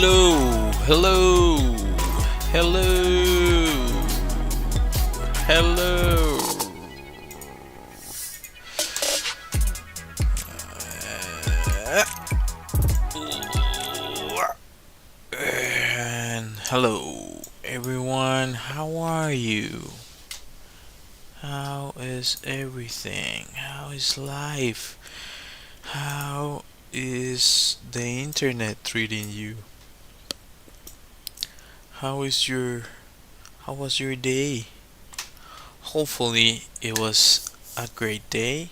Hello, hello, hello, hello. And hello, everyone. How are you? How is everything? How is life? How is the internet treating you? How is your how was your day? Hopefully it was a great day.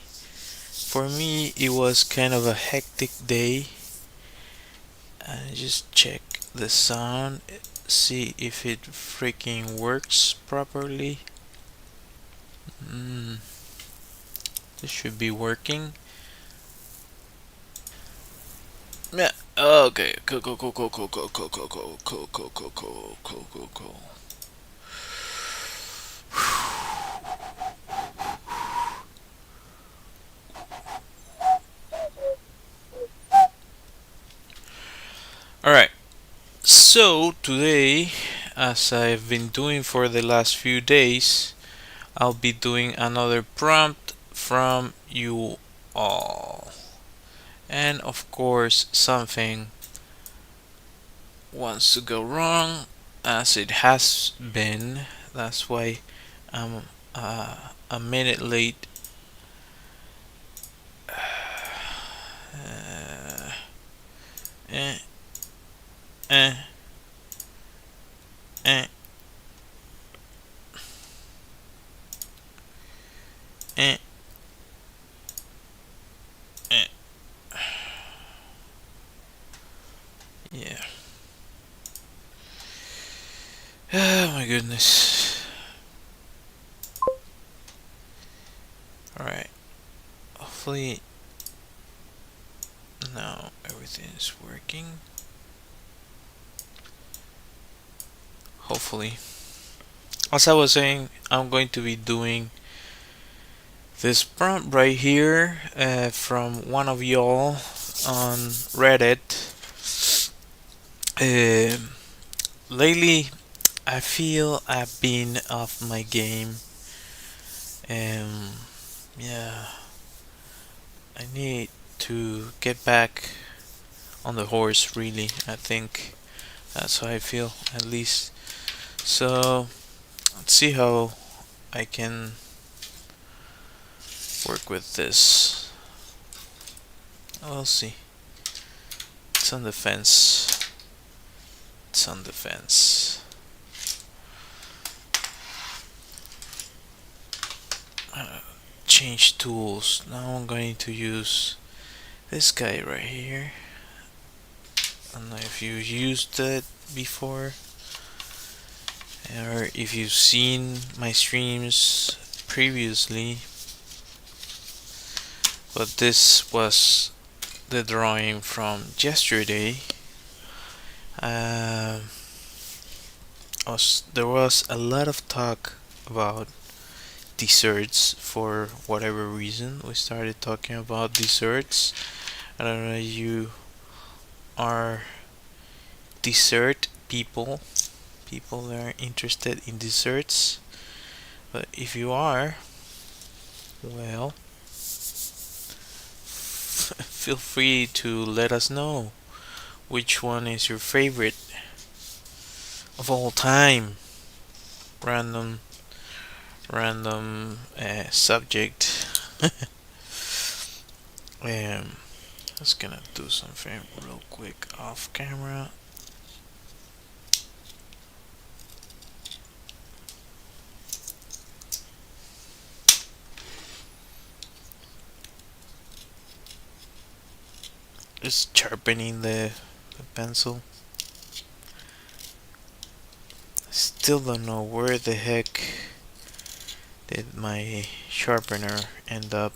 For me it was kind of a hectic day. I just check the sound, see if it freaking works properly. Mm, this should be working. Yeah. Okay. Cool. Cool. Cool. Cool. Cool. Cool. Cool. Cool. Cool. Cool. Cool. Cool. Cool. Cool. Cool. Cool. All right. So today, as I've been doing for the last few days, I'll be doing another prompt from you all. And of course, something wants to go wrong, as it has been. That's why I'm a minute late. Eh, eh, eh, eh, eh. Yeah. Oh my goodness. Alright. Hopefully now everything is working. Hopefully. As I was saying, I'm going to be doing this prompt right here from one of y'all on Reddit. Lately, I feel I've been off my game. Yeah, I need to get back on the horse, really. I think that's how I feel, at least. So, let's see how I can work with this. We'll see. It's on the fence. It's on the fence. Change tools. Now I'm going to use this guy right here. I don't know if you used it before, or if you've seen my streams previously, but this was the drawing from yesterday. There was a lot of talk about desserts. For whatever reason, we started talking about desserts. I don't know if you are dessert people that are interested in desserts, but if you are, well, feel free to let us know which one is your favorite of all time. Random subject. Just gonna do something real quick off camera. Just sharpening the pencil. Still don't know where the heck did my sharpener end up.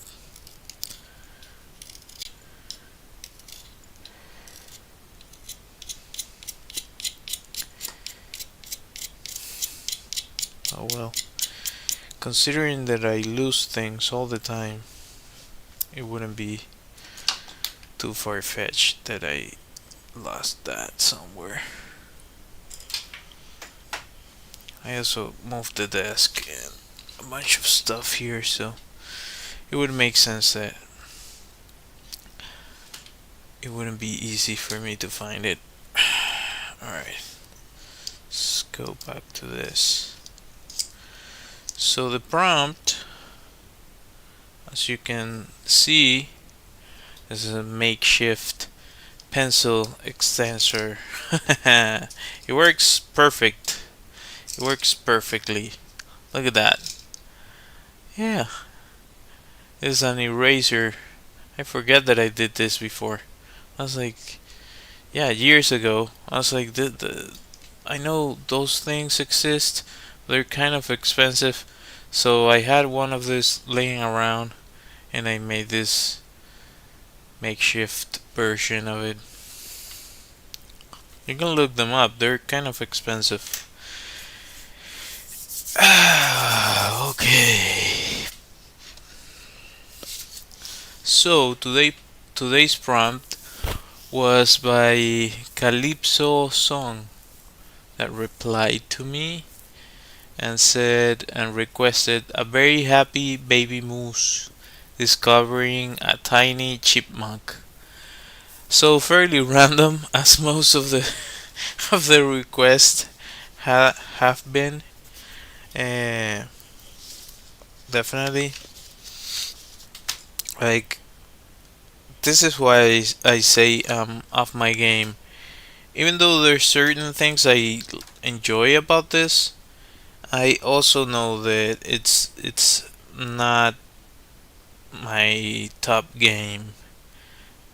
Oh well. Considering that I lose things all the time, it wouldn't be too far-fetched that I lost that somewhere. I also moved the desk and a bunch of stuff here, so it would make sense that it wouldn't be easy for me to find it. Alright, let's go back to this. So the prompt, as you can see, is a makeshift pencil extensor. It works perfect. It works perfectly. Look at that. Yeah, it's an eraser. I forget that I did this before. I was like, yeah, years ago. I was like, I know those things exist. They're kind of expensive. So I had one of these laying around and I made this makeshift version of it. You can look them up. They're kind of expensive. Okay. So today's prompt was by Calypso Song that replied to me and said and requested a very happy baby moose discovering a tiny chipmunk. So fairly random as most of the of the requests have been. Uh, Definitely, like, this is why I say off my game. Even though there's certain things I enjoy about this, I also know that it's not my top game.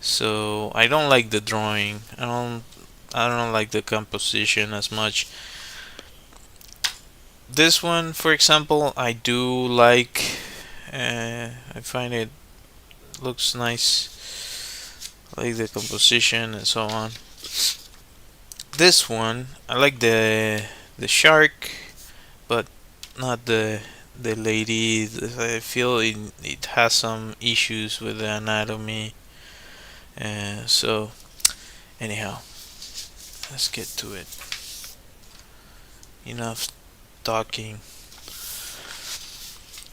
So I don't like the drawing. I don't like the composition as much. This one, for example, I do like. I find it looks nice. I like the composition and so on. This one, I like the shark, but not the lady. I feel it has some issues with the anatomy. So anyhow, let's get to it. Enough talking.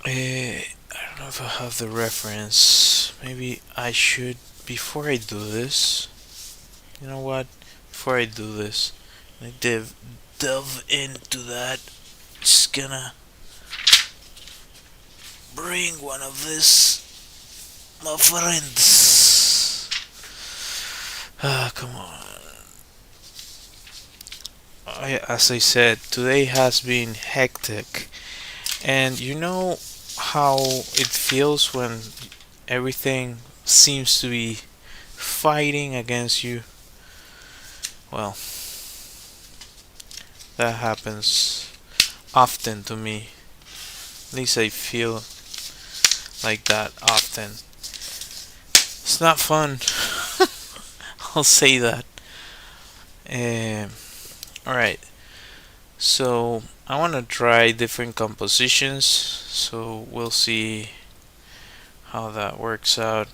I don't know if I have the reference. Maybe I should, before I do this. You know what? Before I do this, I delve into that. Just gonna bring one of these, my friends. Ah, come on. As I said, today has been hectic, and you know how it feels when everything seems to be fighting against you. Well, that happens often to me. At least I feel like that often. It's not fun. I'll say that. Um, Alright, so I want to try different compositions, so we'll see how that works out.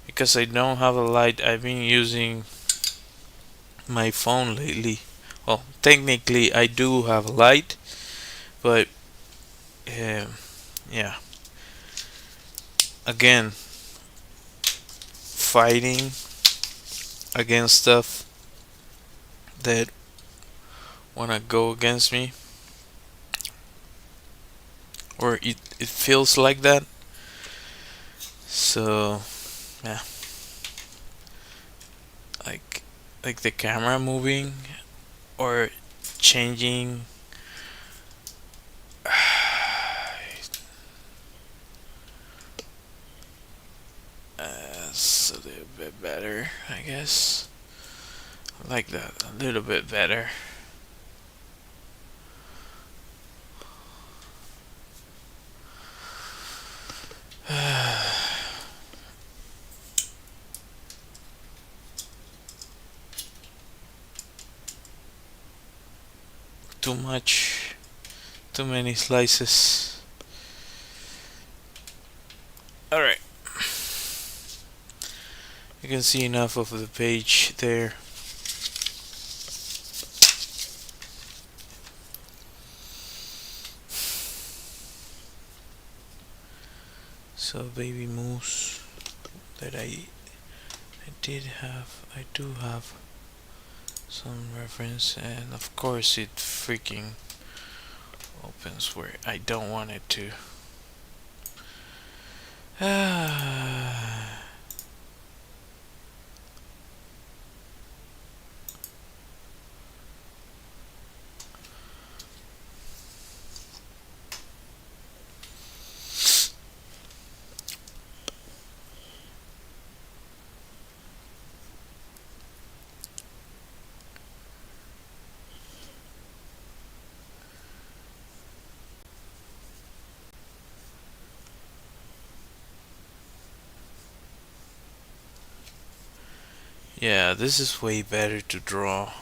Because I don't have a light, I've been using my phone lately. Well, technically, I do have a light, but yeah, again, fighting against stuff that wanna go against me, or it feels like that. So yeah, like like the camera moving or changing. It's a little bit better, I guess. I like that a little bit better. Too much, too many slices. Alright, you can see enough of the page there. So baby moose that I do have some reference, and of course it freaking opens where I don't want it to. Yeah, this is way better to draw.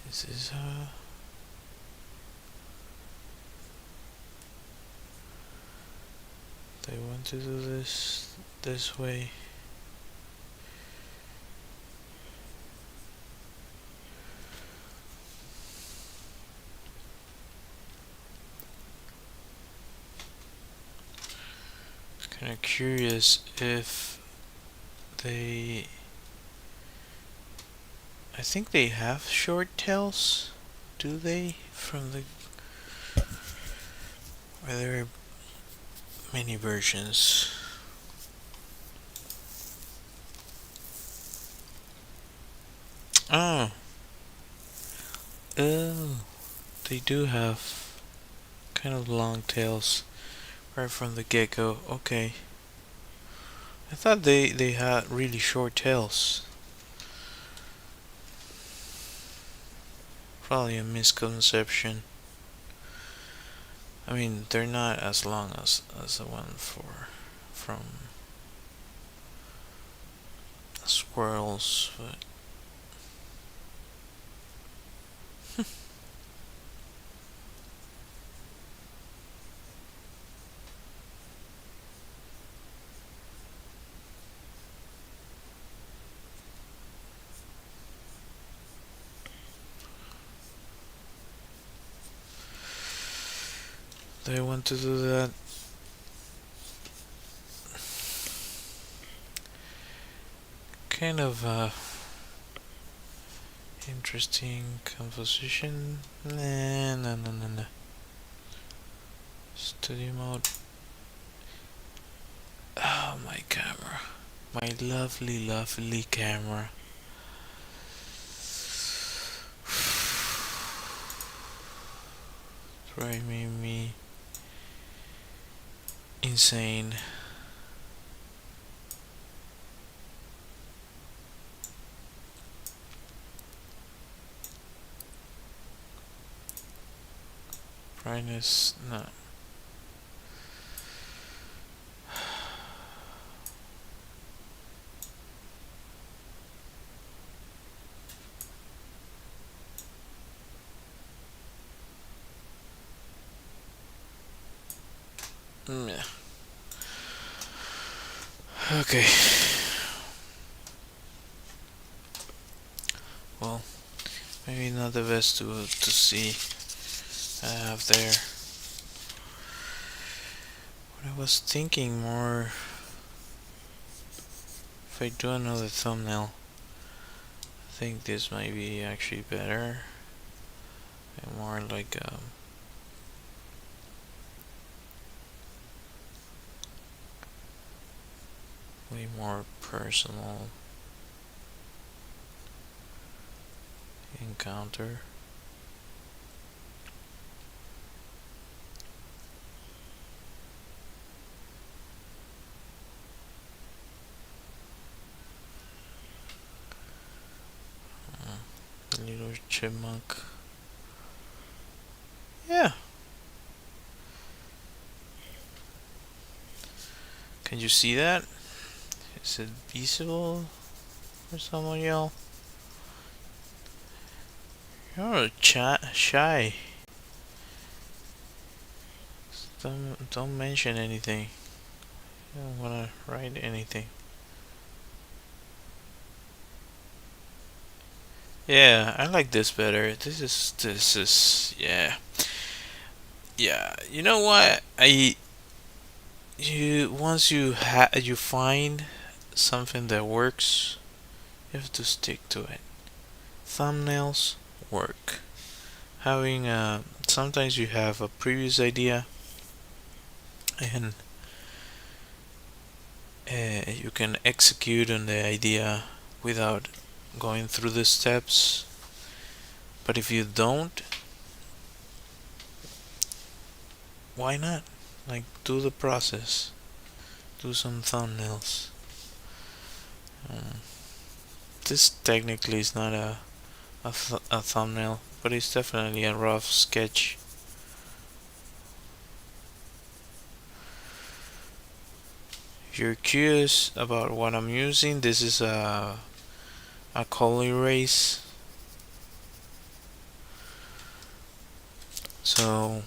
This is they want to do this way. Kind of curious if they. I think they have short tails. Do they? From the. Are there many versions? Oh. Oh. They do have kind of long tails right from the get-go. Okay. I thought they had really short tails. Probably a misconception. I mean, they're not as long as the one from squirrels, but they want to do that. Kind of interesting composition. Nah, no, no, no, no. Studio mode. Oh, my camera. My lovely, lovely camera. Driving me insane. Brightness, no. Yeah. Okay. Well, maybe not the best to see. I have there. What I was thinking more, if I do another thumbnail, I think this might be actually better and more like way more personal encounter. Little chipmunk. Yeah. Can you see that? Is it visible for someone else? You're shy. Don't mention anything. You don't wanna write anything. Yeah, I like this better. This is yeah. Yeah. You know what? You once you find something that works, you have to stick to it. Thumbnails work. Having sometimes you have a previous idea and you can execute on the idea without going through the steps. But if you don't, why not? Like, do the process. Do some thumbnails. Um, this technically is not a thumbnail, but it's definitely a rough sketch. If you're curious about what I'm using, this is a color erase. So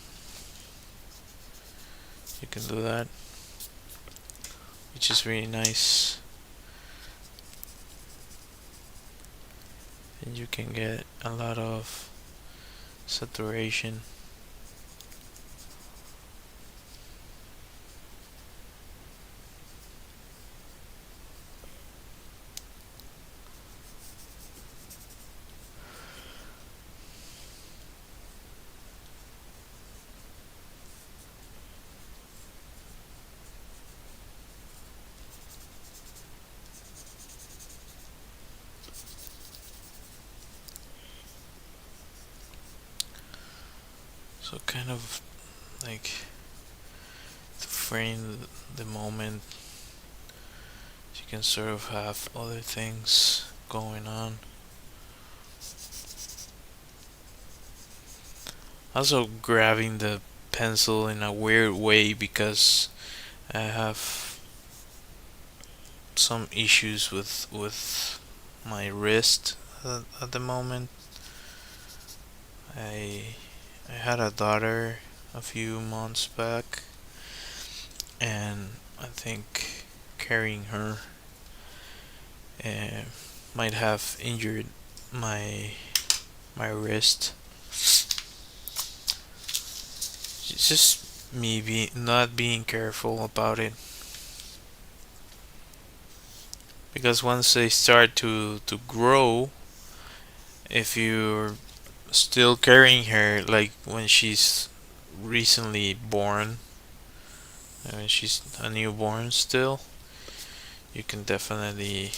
you can do that, which is really nice. And you can get a lot of saturation. So kind of like to frame the moment, you can sort of have other things going on. Also grabbing the pencil in a weird way because I have some issues with my wrist at the moment. I I had a daughter a few months back, and I think carrying her uh, might have injured my my wrist. It's just me not being careful about it, because once they start to grow, if you're still carrying her like when she's recently born, when she's a newborn still, you can definitely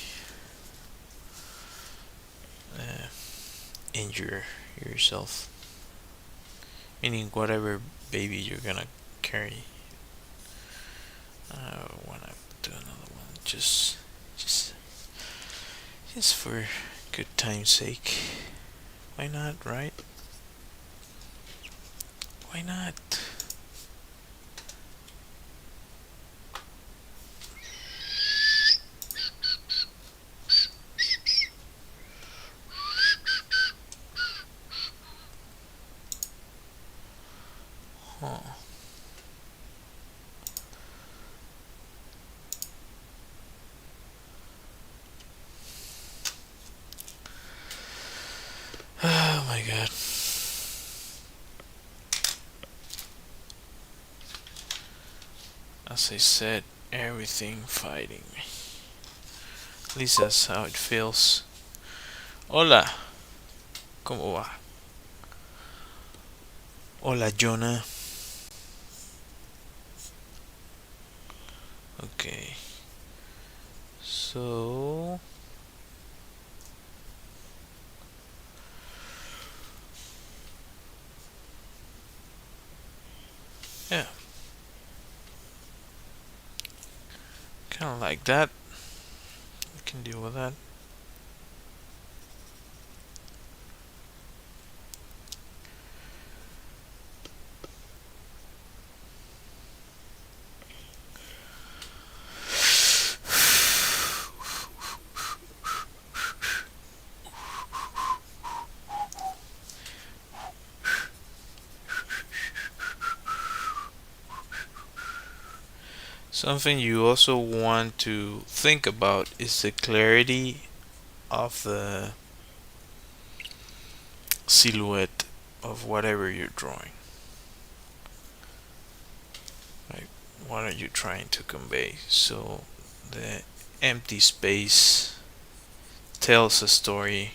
uh, injure yourself. Meaning whatever baby you're gonna carry. I wanna do another one just just for good time's sake. Why not, right? Why not? Huh. Oh my god. As I said, everything fighting me. At least that's how it feels. Hola, ¿cómo va? Hola, Jonah. Okay. So. Yeah. Kinda like that. We can deal with that. Something you also want to think about is the clarity of the silhouette of whatever you're drawing. Like, what are you trying to convey? So, the empty space tells a story,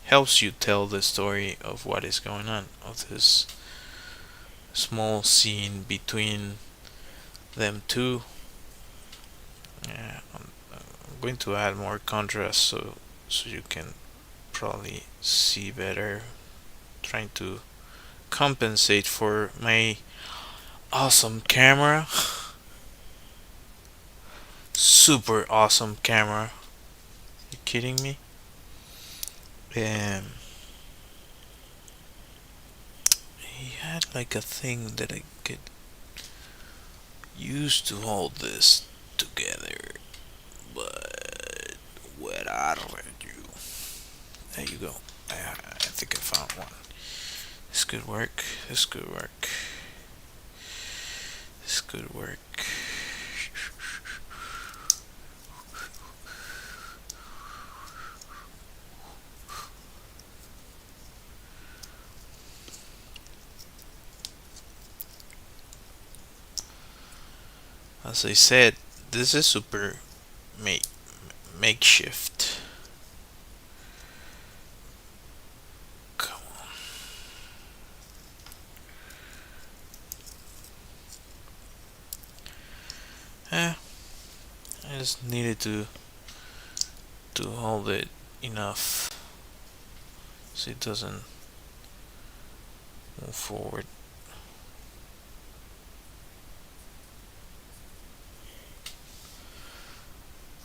helps you tell the story of what is going on, of this small scene between them two. Yeah, I'm going to add more contrast so you can probably see better. Trying to compensate for my awesome camera. Super awesome camera. You kidding me? And he had like a thing that I could use to hold this together. But where are you? There you go. I think I found one. This could work. This could work. This could work. As I said, this is super make makeshift. Come on. Eh, I just needed to hold it enough so it doesn't move forward.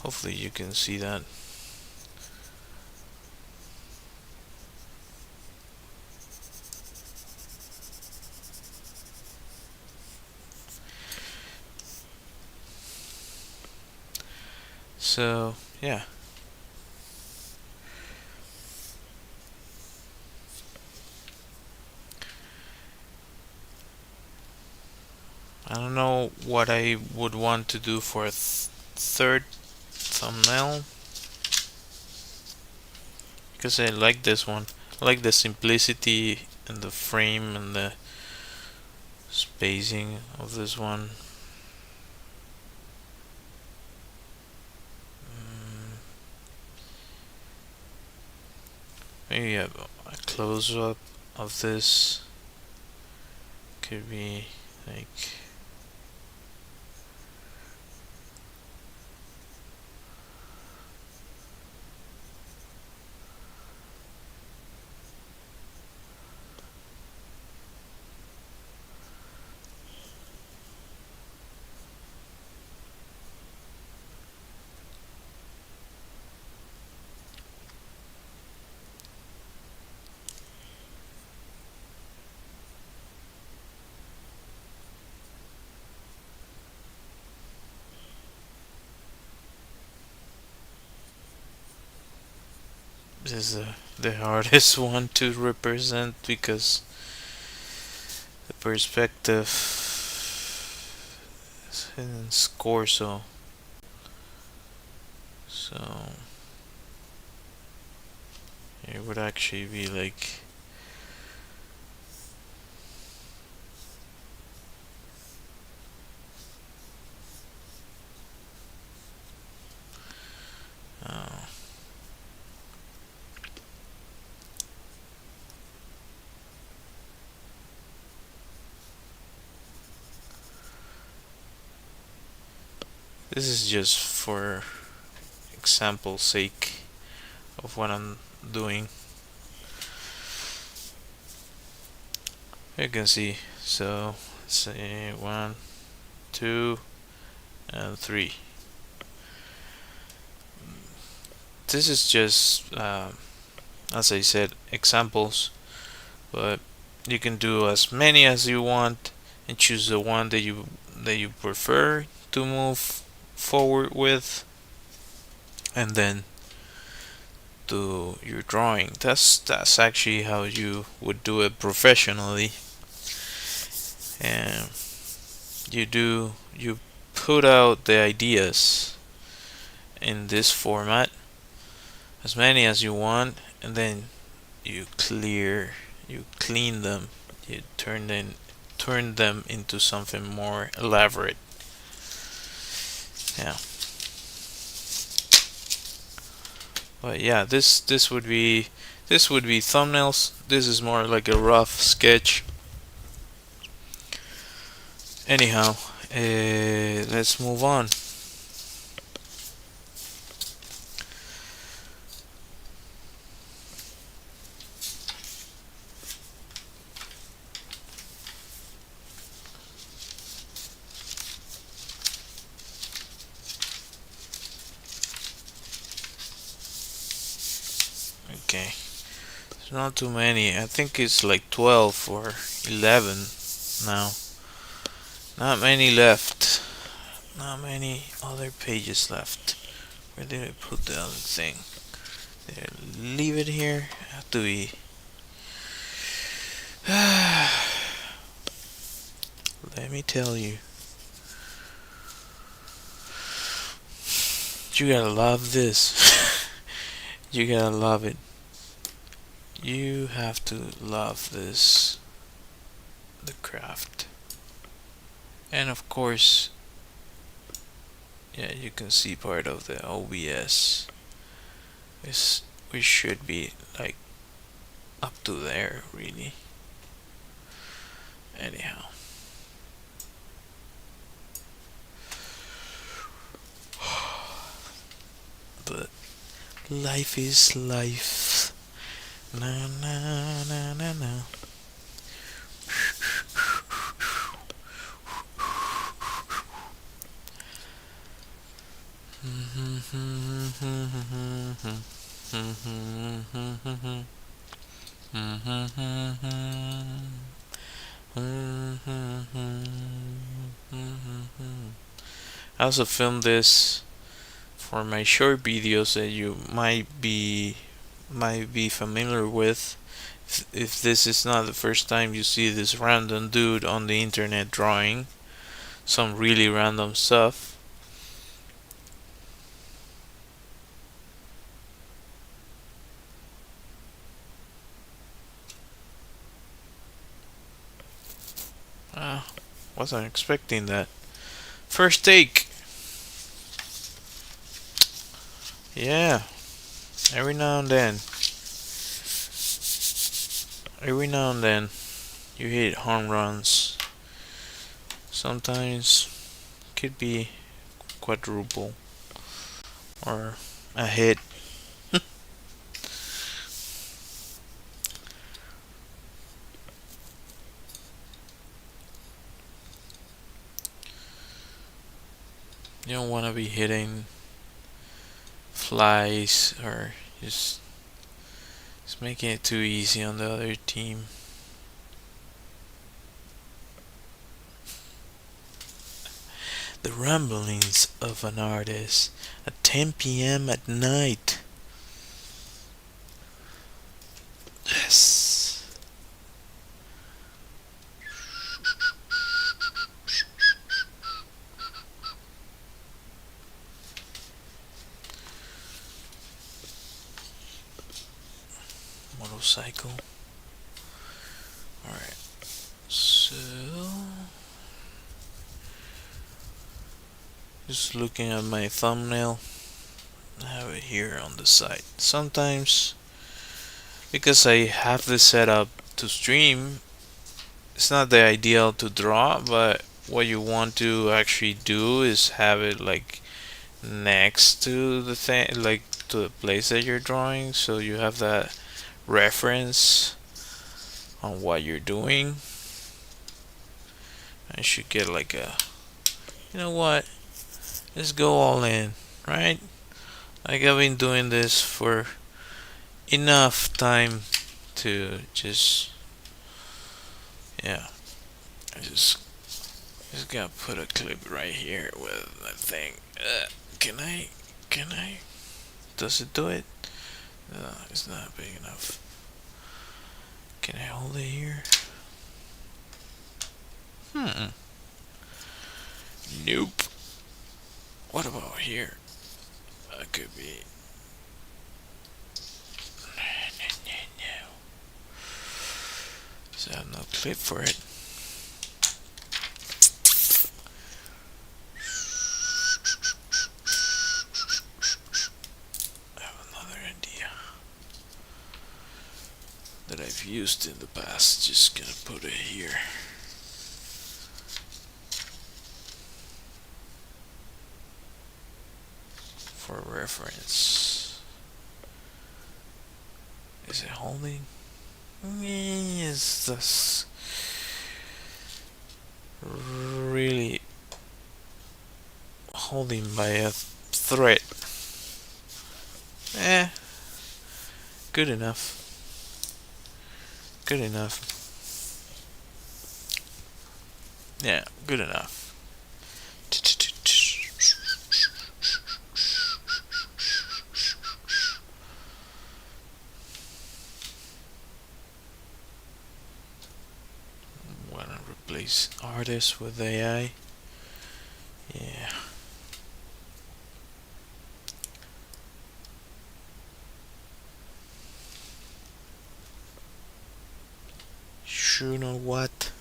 Hopefully you can see that. So, yeah. I don't know what I would want to do for a third thumbnail because I like this one. I like the simplicity and the frame and the spacing of this one. Maybe a close up of this could be like this is the hardest one to represent because the perspective is in score so it would actually be like uh, this is just for example sake of what I'm doing. You can see, so let's say 1, 2, and 3. This is just as I said, examples, but you can do as many as you want and choose the one that you prefer to move forward with, and then do your drawing. That's actually how you would do it professionally. And you put out the ideas in this format, as many as you want, and then you clean them, you turn them into something more elaborate. Yeah. But yeah, this would be thumbnails. This is more like a rough sketch. Anyhow, let's move on. Okay, it's not too many. I think it's like 12 or 11 now. Not many left. Not many other pages left. Where did I put the other thing? Did I leave it here? Have to be. Let me tell you. You gotta love this. You gotta love it. You have to love this. The craft. And of course, yeah, you can see part of the OBS. We should be like up to there, really. Anyhow. But life is life. Na na na na na. I also filmed this for my short videos that you might be familiar with. If this is not the first time you see this random dude on the internet drawing some really random stuff. Wasn't expecting that. First take. Yeah. Every now and then you hit home runs. Sometimes could be quadruple or a hit. You don't want to be hitting flies or just making it too easy on the other team. The ramblings of an artist at 10 p.m. at night. Yes. Motorcycle. Alright. So just looking at my thumbnail. I have it here on the side. Sometimes because I have this set up to stream, it's not the ideal to draw, but what you want to actually do is have it like next to the thing, like to the place that you're drawing, so you have that reference on what you're doing. I should get like a, you know what, let's go all in, right? Like I've been doing this for enough time to just, yeah, I just gotta put a clip right here with that thing. Can I, does it do it? No, it's not big enough. Can I hold it here? Nope. here. Could be. So I have no clip for it. I have another idea that I've used in the past. Just gonna put it here. For reference. Is it holding? Yes, that's really holding by a thread. Eh, good enough. Good enough. Yeah, good enough. Wanna replace artists with AI? Yeah. You know what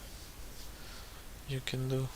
you can do?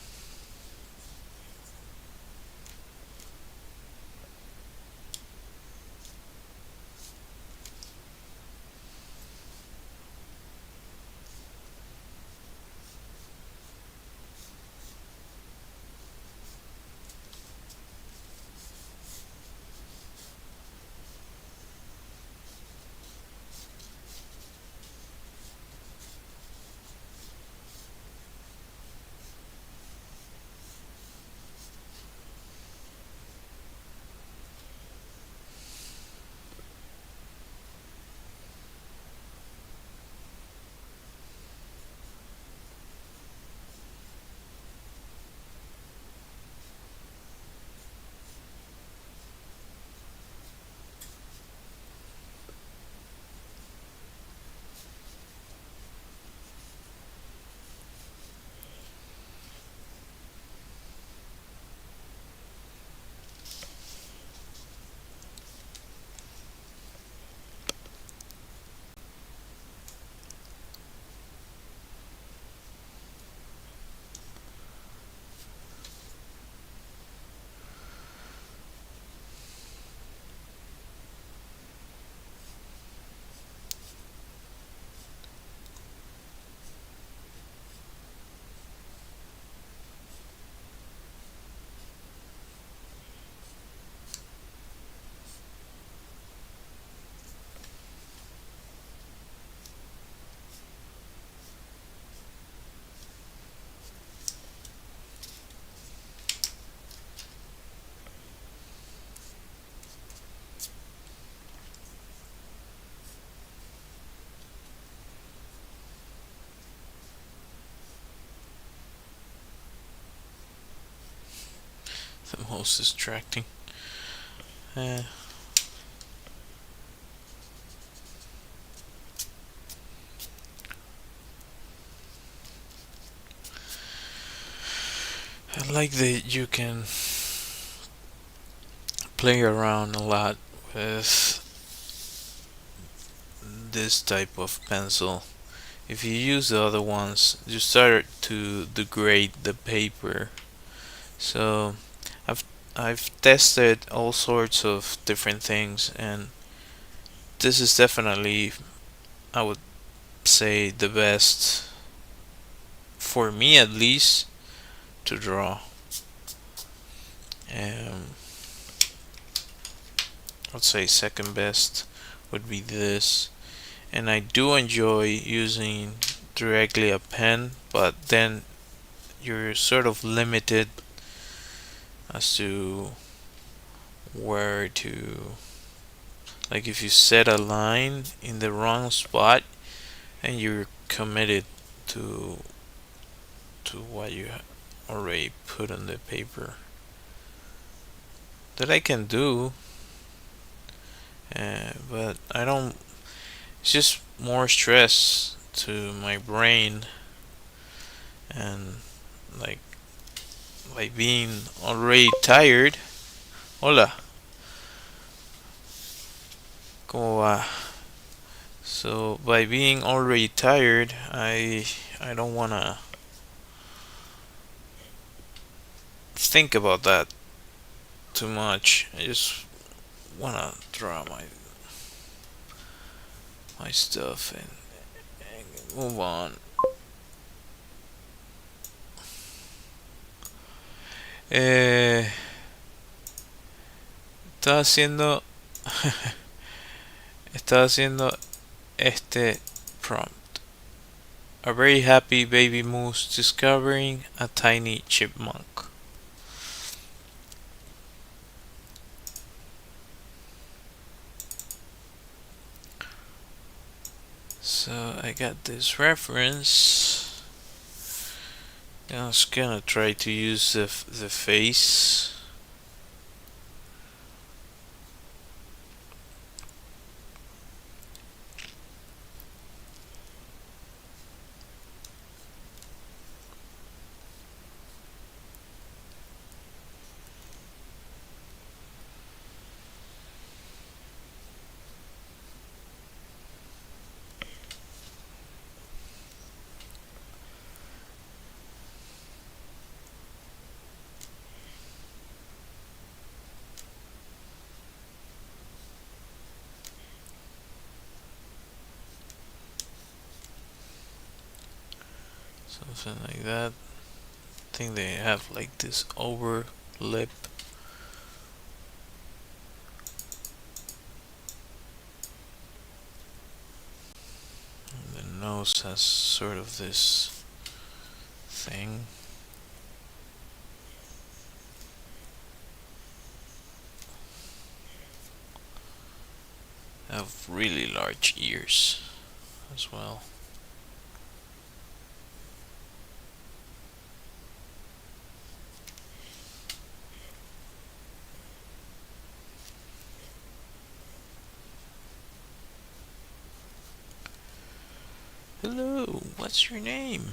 The most distracting. Uh, I like that you can play around a lot with this type of pencil. If you use the other ones, you start to degrade the paper. So I've I've tested all sorts of different things, and this is definitely, I would say, the best for me at least to draw. Um, I'd say second best would be this, and I do enjoy using directly a pen, but then you're sort of limited as to where to, like, if you set a line in the wrong spot and you're committed to what you already put on the paper. That I can do, but I don't. It's just more stress to my brain, and like being already tired, Hola, ¿cómo va? So by being already tired, I don't wanna think about that too much. I just wanna draw my stuff and move on. Eh, estaba haciendo estaba haciendo este prompt. A very happy baby moose discovering a tiny chipmunk. So I got this reference. I was gonna try to use the face. Something like that. I think they have like this over lip. The nose has sort of this thing. They have really large ears as well. Hello, what's your name?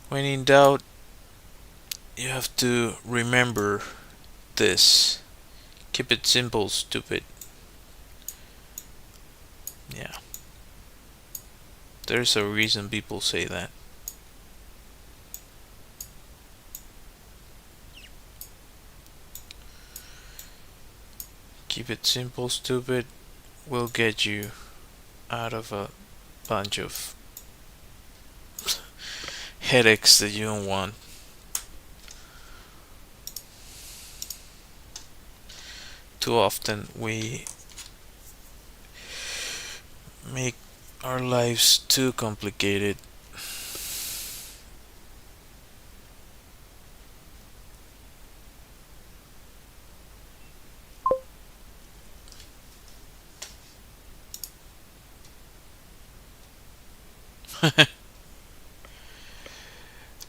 When in doubt, you have to remember this. Keep it simple, stupid. Yeah. There's a reason people say that. Keep it simple, stupid will get you out of a bunch of headaches that you don't want. Too often we make our lives too complicated.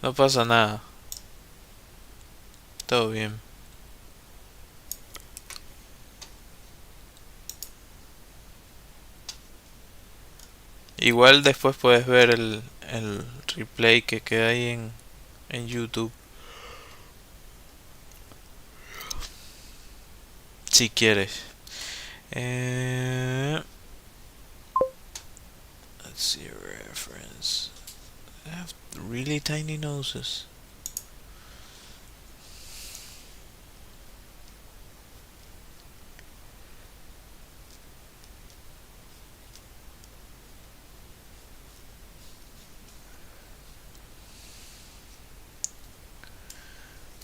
No pasa nada. Todo bien. Igual después puedes ver el replay que queda ahí en YouTube. Si quieres. Let's see a reference. They have really tiny noses.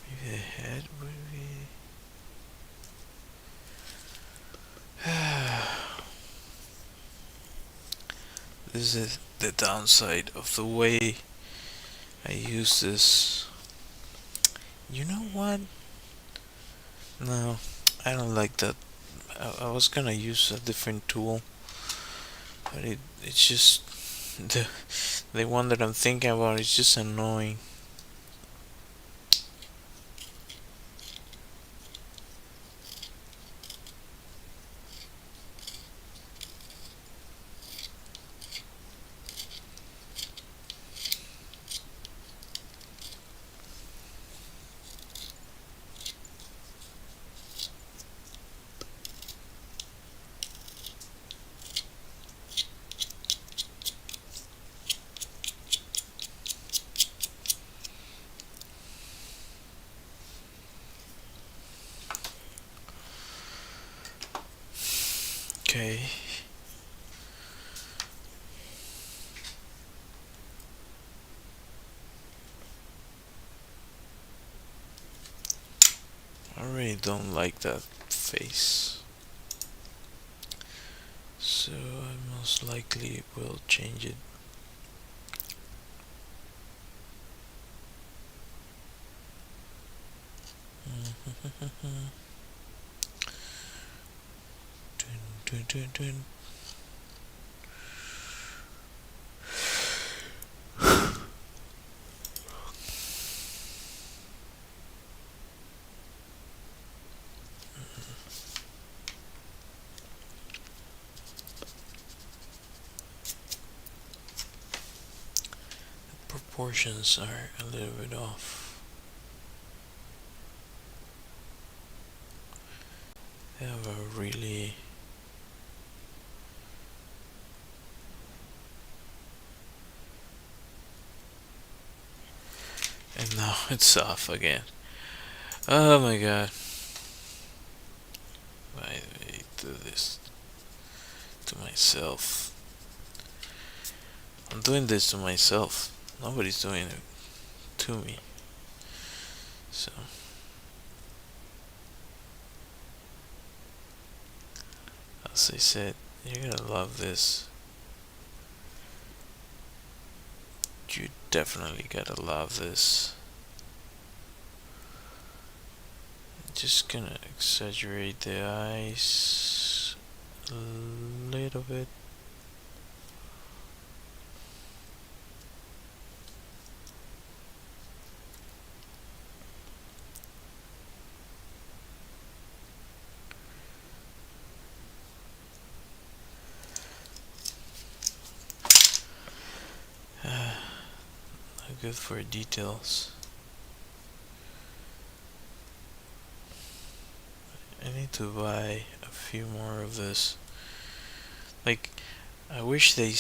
Maybe the head would be. This is the downside of the way I use this. You know what? No, I don't like that. I was gonna use a different tool, but it's just the one that I'm thinking about is just annoying. Okay. I really don't like that face. So I most likely will change it. Dun, dun, dun. Proportions are a little bit off. They have a really and now it's off again. Oh my god. Why do I do this to myself? I'm doing this to myself. Nobody's doing it to me. So, as I said, you're gonna love this. You definitely gotta love this. Just gonna exaggerate the eyes a little bit. Not good for details. I need to buy a few more of this. Like, I wish they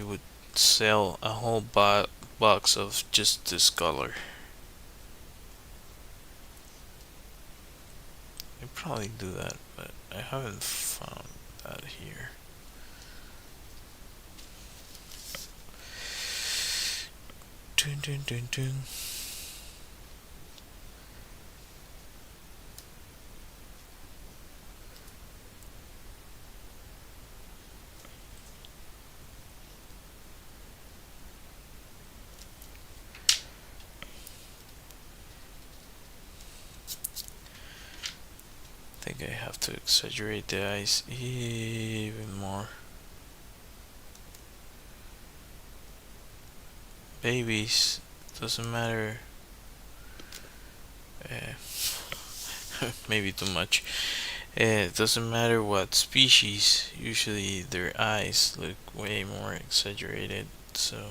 would sell a whole box of just this color. They probably do that, but I haven't found that here. Dun, dun, dun, dun. I think I have to exaggerate the eyes even more. Babies, doesn't matter. Maybe too much. It doesn't matter what species, usually their eyes look way more exaggerated, so.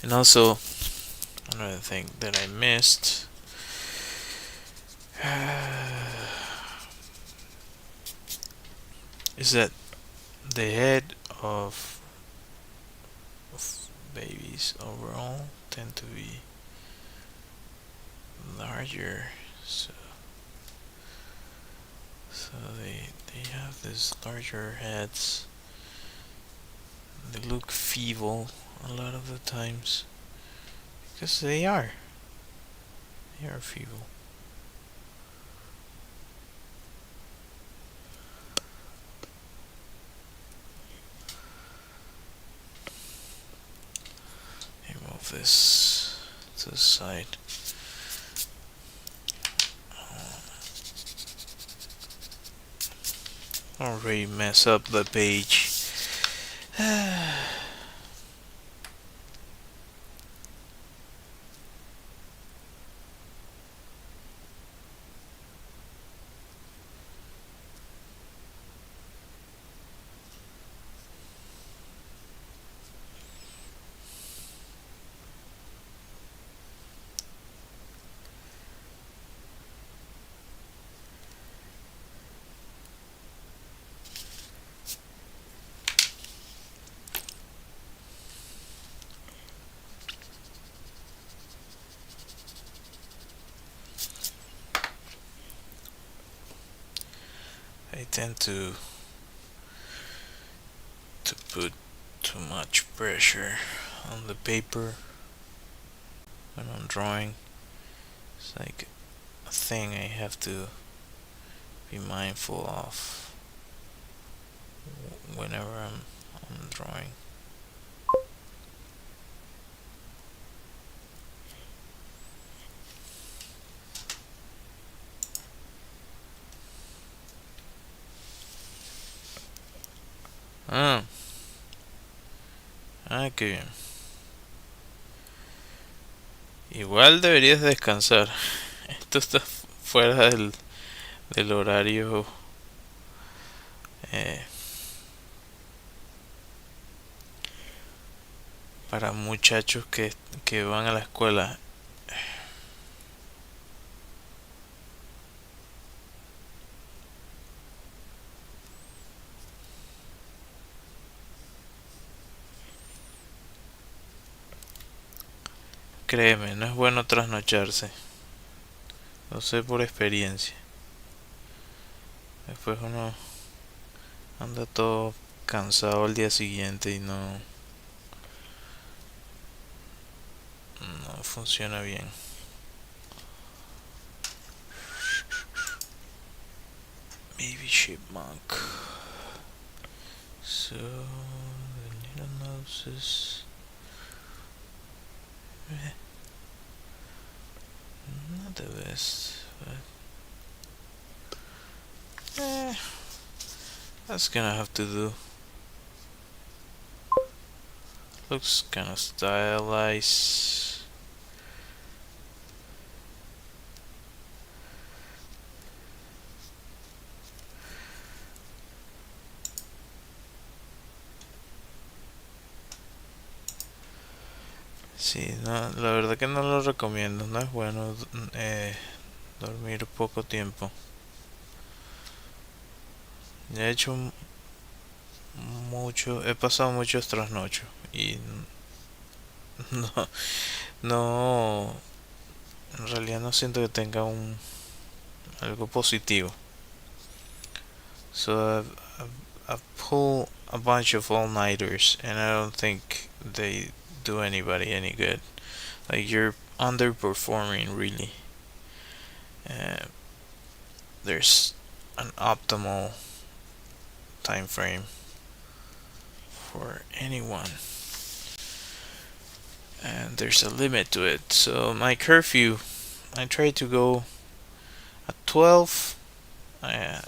And also, another thing that I missed is that the head of babies overall tend to be larger, so they have these larger heads. They look feeble a lot of the times because they are feeble. Move this to the side. Already mess up the page. I tend to put too much pressure on the paper when I'm drawing. It's like a thing I have to be mindful of whenever I'm drawing. Ah, ok. Igual deberías descansar. Esto está fuera del horario eh, para muchachos que van a la escuela. Créeme, no es bueno trasnocharse. Lo sé por experiencia. Después uno anda todo cansado al día siguiente y no funciona bien. Baby chipmunk. So the little noses. Not the best, but that's gonna have to do. Looks kind of stylized. Sí, no, la verdad que no lo recomiendo. No es bueno dormir poco tiempo. Ya he hecho mucho, he pasado muchos trasnochos y no, no, en realidad no siento que tenga algo positivo. So I've pulled a bunch of all-nighters and I don't think they do anybody any good. Like you're underperforming really. Uh, there's an optimal time frame for anyone, and there's a limit to it. So my curfew, I try to go at 12. I'm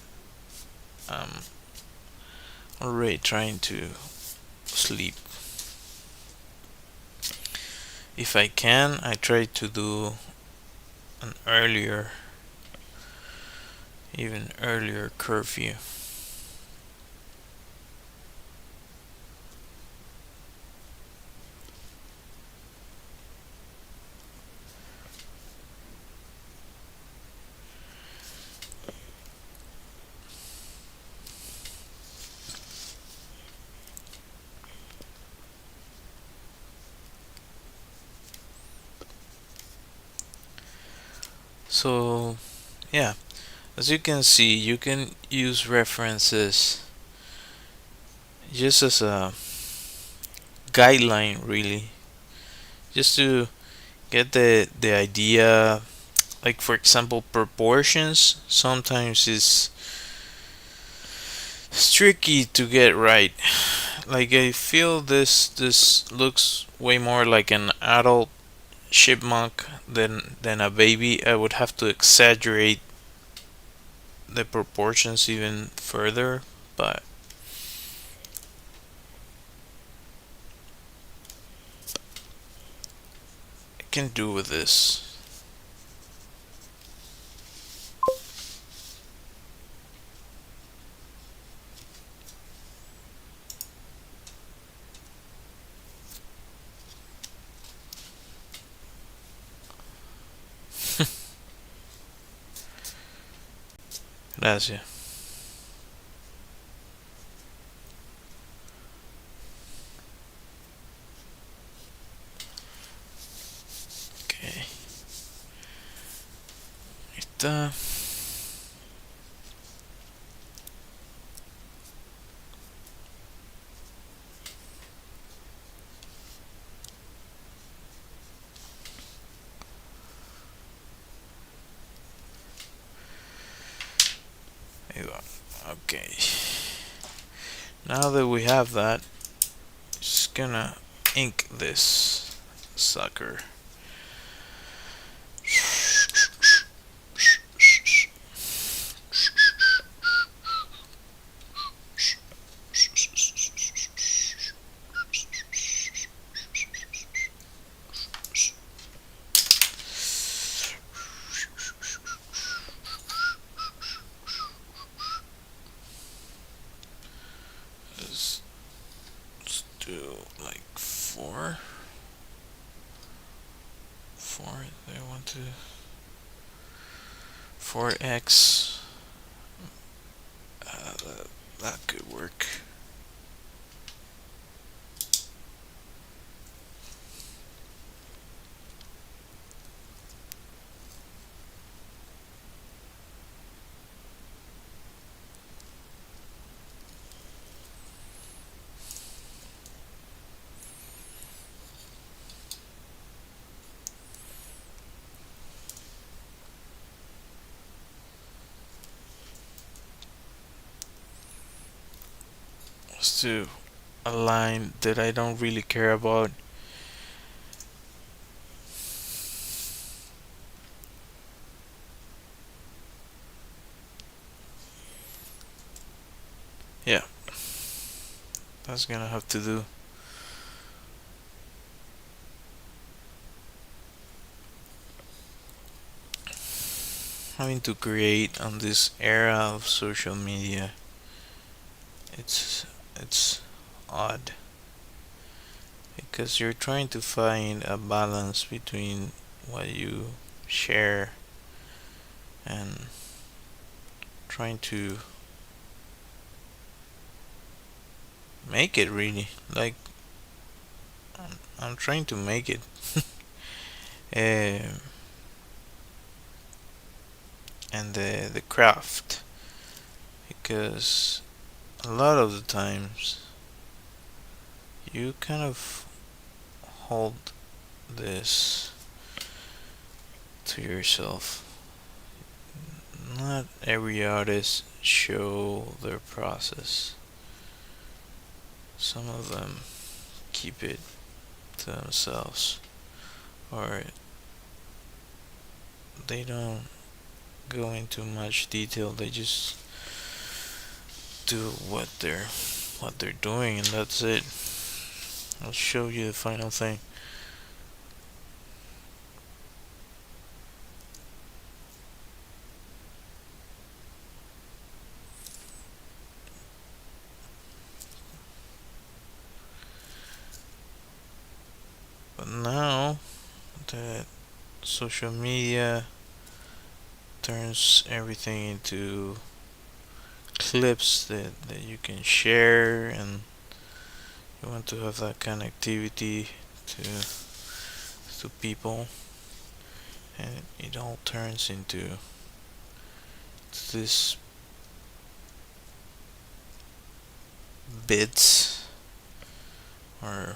already trying to sleep. If I can, I try to do an even earlier curfew. So, yeah, as you can see, you can use references just as a guideline, really, just to get the idea. Like for example, proportions sometimes is it's tricky to get right. Like I feel this looks way more like an adult chipmunk than a baby. I would have to exaggerate the proportions even further, but I can do with this. Gracias. Okay. Está. Okay. Now that we have that, just gonna ink this sucker. Let's do like four. Four. They want to 4x. That could work. Let's do a line that I don't really care about. Yeah, that's gonna have to do. Having to create on this era of social media, it's odd because you're trying to find a balance between what you share and trying to make it really like I'm trying to make it. um, and the craft, because a lot of the times you kind of hold this to yourself. Not every artist show their process. Some of them keep it to themselves, or they don't go into much detail. They just do what they're doing, and that's it. I'll show you the final thing. But now that social media turns everything into clips that you can share, and you want to have that connectivity to people, and it all turns into this bits or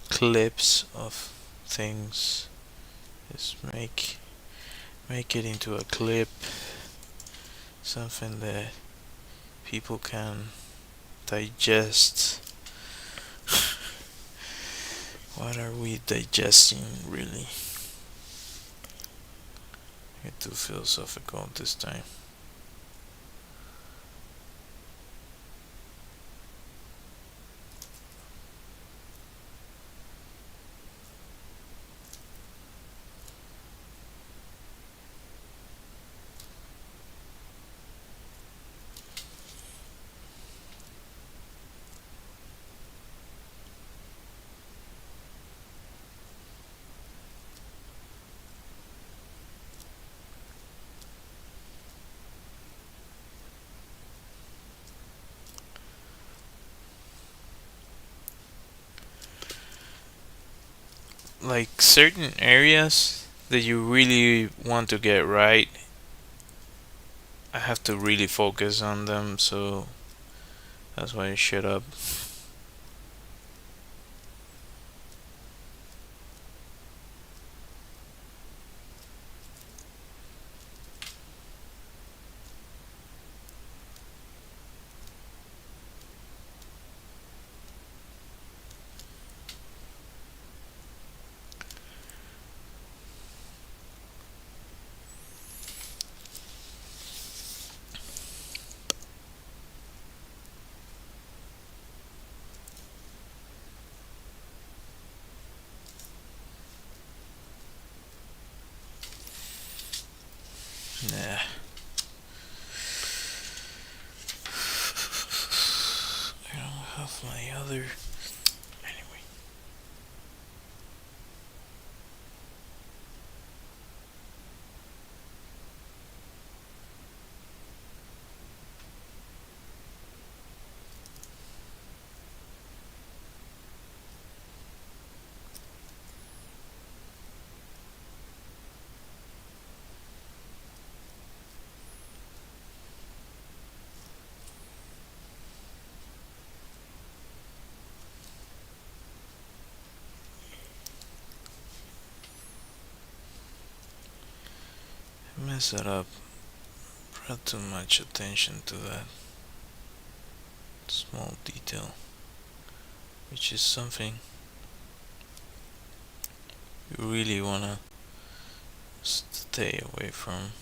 clips of things. Just make it into a clip, something that people can digest. What are we digesting really? I get too philosophical this time. Like certain areas that you really want to get right, I have to really focus on them, so that's why I shut up. Nah. I don't have my other. Anyway. Mess it up. Brought too much attention to that small detail, which is something you really wanna stay away from.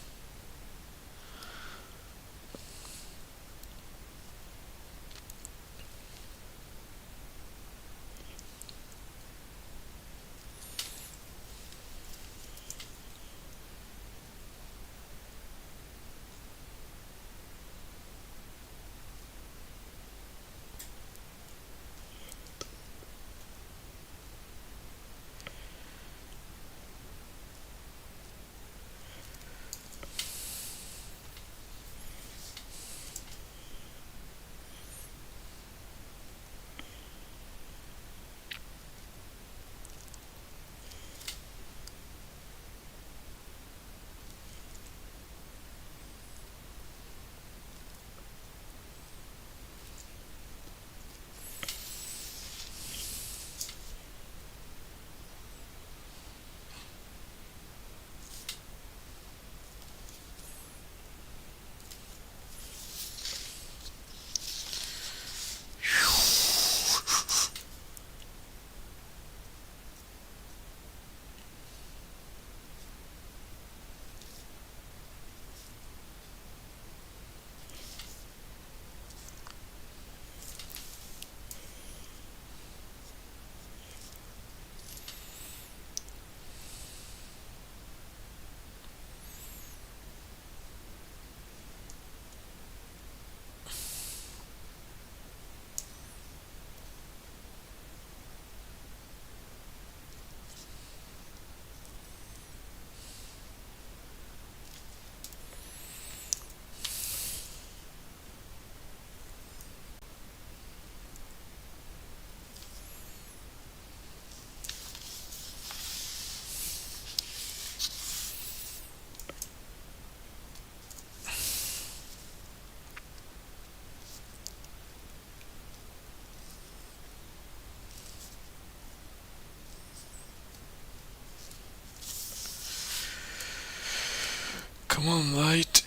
Come on, light.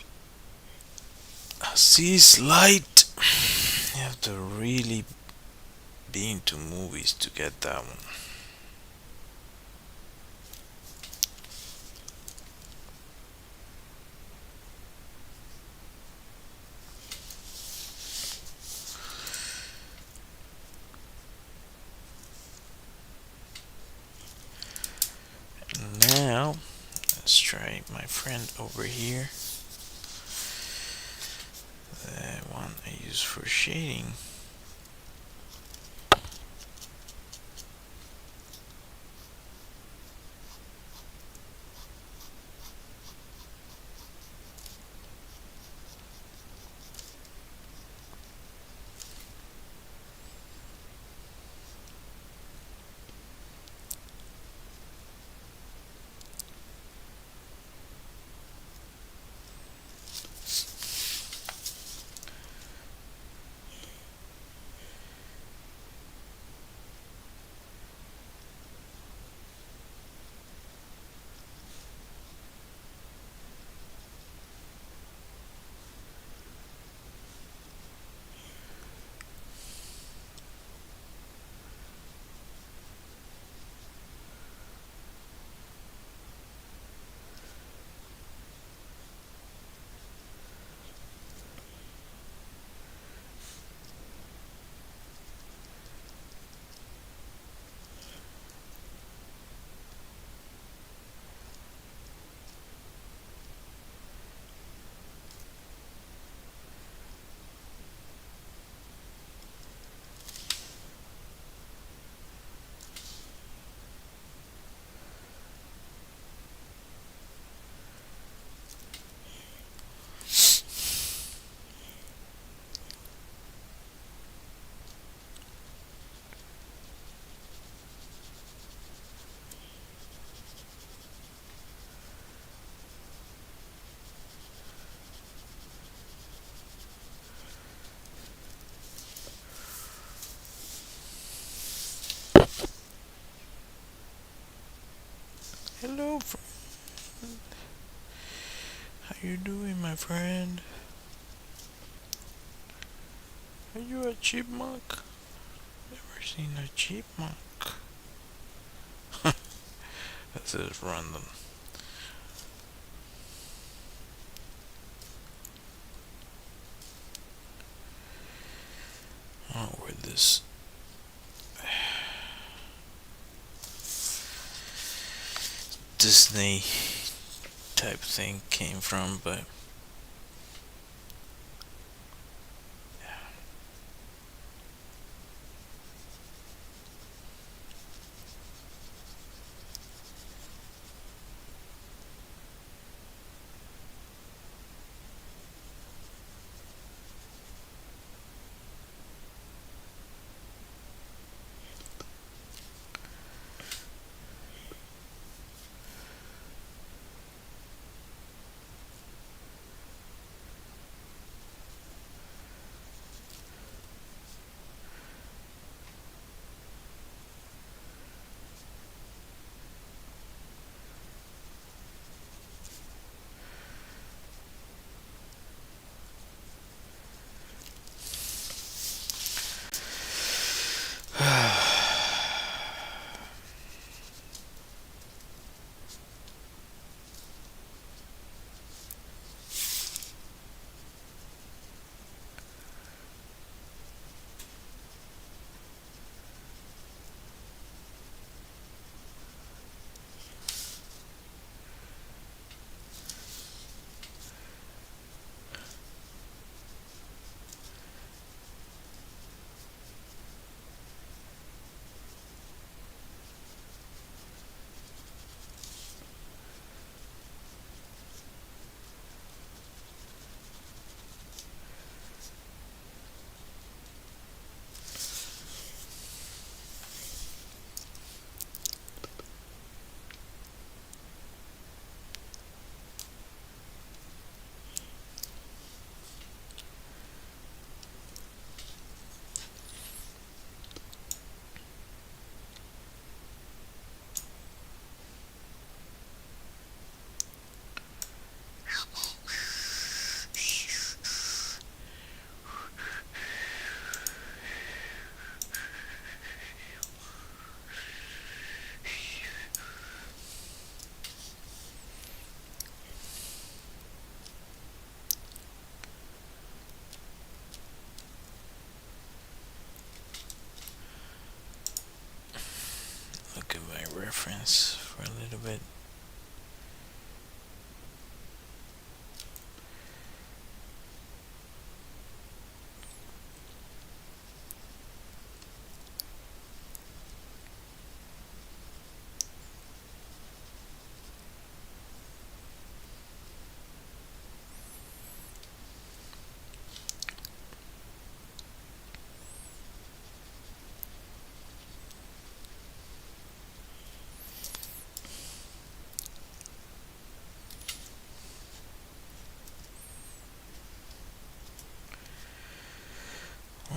I see it's light. You have to really be into movies to get that one. Now, let's try my friend over here. The one I use for shading. Hello, how you doing, my friend? Are you a chipmunk? Never seen a chipmunk. That's just random. Oh, where this Disney type thing came from, but look at my reference for a little bit.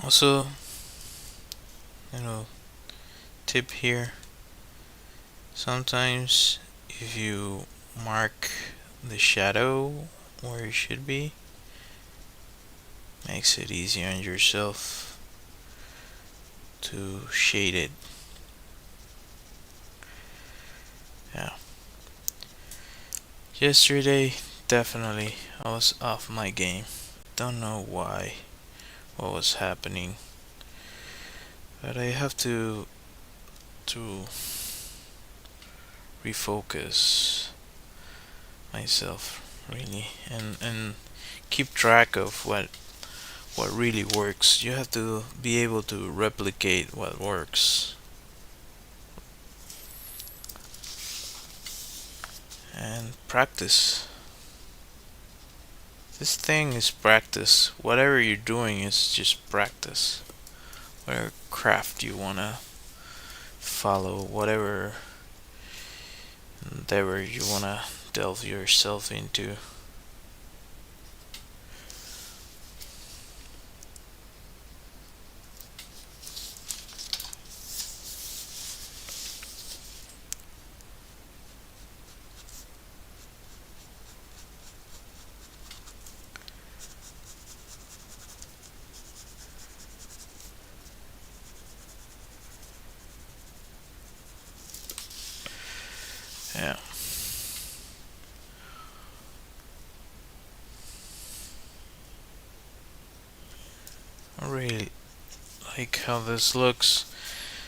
Also, you know, tip here. Sometimes if you mark the shadow where it should be, makes it easier on yourself to shade it. Yeah. Yesterday, definitely, I was off my game. Don't know why, what was happening, but I have to refocus myself really and keep track of what really works. You have to be able to replicate what works and practice. This thing is practice. Whatever you're doing is just practice. Whatever craft you wanna follow, whatever endeavor you wanna delve yourself into. Yeah, I really like how this looks.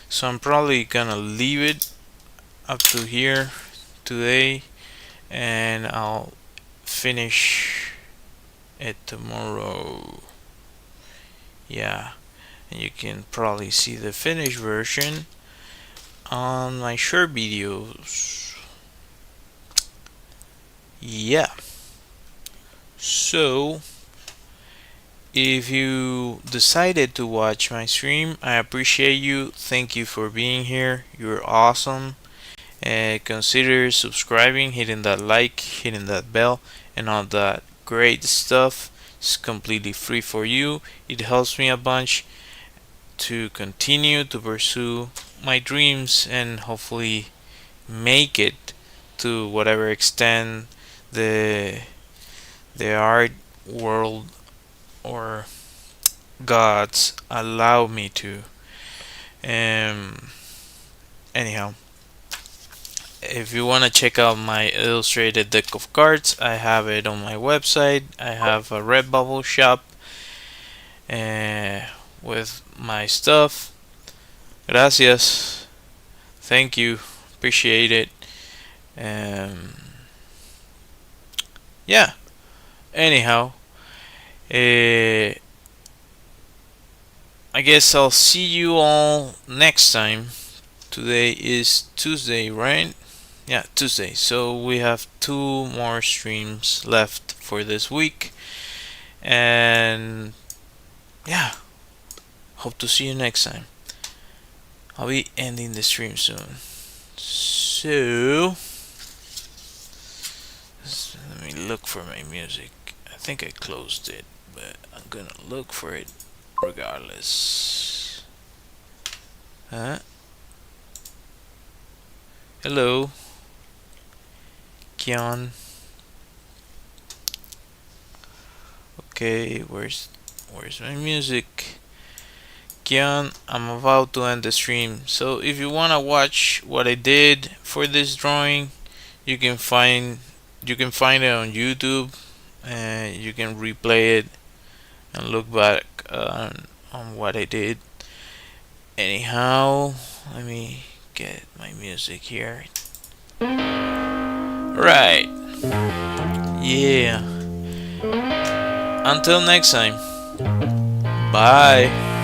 So I'm probably gonna leave it up to here today, and I'll finish it tomorrow. Yeah, and you can probably see the finished version on my short videos. Yeah. So if you decided to watch my stream, I appreciate you. Thank you for being here. You're awesome. Consider subscribing, hitting that like, hitting that bell, and all that great stuff. It's completely free for you. It helps me a bunch to continue to pursue my dreams and hopefully make it to whatever extent the the art world or gods allow me to. Um, Anyhow, if you want to check out my illustrated deck of cards, I have it on my website. I have a Redbubble shop uh, with my stuff. Gracias. Thank you. Appreciate it. Um, yeah. Anyhow, uh, I guess I'll see you all next time. Today is Tuesday, right? Yeah, Tuesday. So we have two more streams left for this week. And yeah, hope to see you next time. I'll be ending the stream soon. So, let me look for my music. I think I closed it, but I'm gonna look for it regardless. Huh? Hello, Kion. Okay, where's my music? Kion, I'm about to end the stream. So if you wanna watch what I did for this drawing, you can find it on YouTube, and you can replay it and look back on what I did. Anyhow, let me get my music here. Right. Yeah. Until next time. Bye.